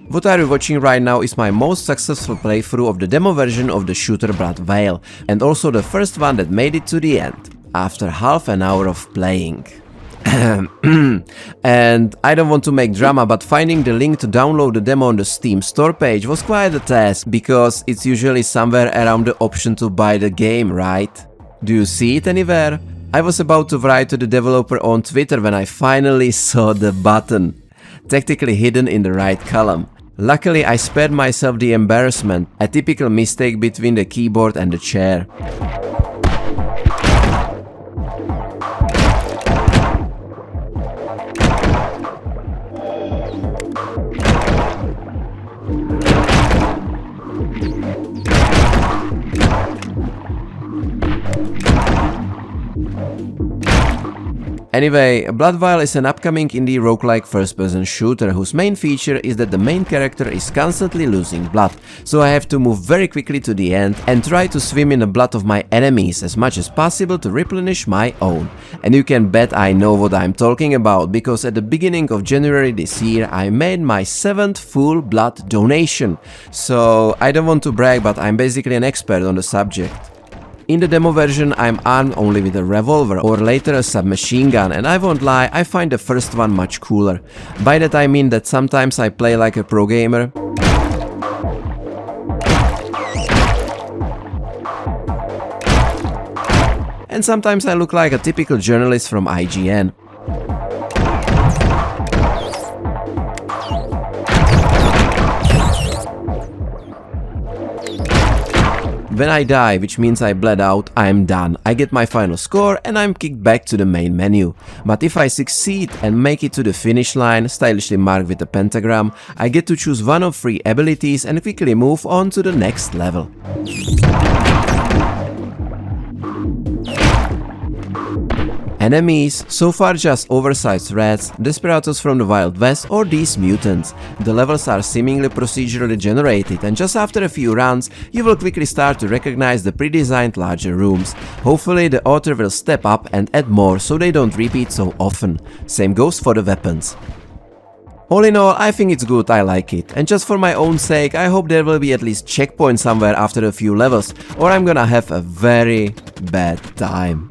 What are you watching right now is my most successful playthrough of the demo version of the shooter Blood Vial, and also the first one that made it to the end, after half an hour of playing. And I don't want to make drama, but finding the link to download the demo on the Steam store page was quite a task, because it's usually somewhere around the option to buy the game, right? Do you see it anywhere? I was about to write to the developer on Twitter when I finally saw the button, tactically hidden in the right column. Luckily, I spared myself the embarrassment, a typical mistake between the keyboard and the chair. Anyway, Blood Vial is an upcoming indie roguelike first-person shooter whose main feature is that the main character is constantly losing blood, so I have to move very quickly to the end and try to swim in the blood of my enemies as much as possible to replenish my own. And you can bet I know what I'm talking about, because at the beginning of January this year I made my 7th full blood donation, so I don't want to brag, but I'm basically an expert on the subject. In the demo version I'm armed only with a revolver or later a submachine gun, and I won't lie, I find the first one much cooler. By that I mean that sometimes I play like a pro gamer, and sometimes I look like a typical journalist from IGN. When I die, which means I bled out, I'm done. I get my final score and I'm kicked back to the main menu. But if I succeed and make it to the finish line, stylishly marked with a pentagram, I get to choose one of 3 abilities and quickly move on to the next level. Enemies, so far just oversized rats, desperados from the Wild West or these mutants. The levels are seemingly procedurally generated, and just after a few runs you will quickly start to recognize the pre-designed larger rooms. Hopefully the author will step up and add more so they don't repeat so often. Same goes for the weapons. All in all, I think it's good, I like it, and just for my own sake I hope there will be at least checkpoints somewhere after a few levels, or I'm gonna have a very bad time.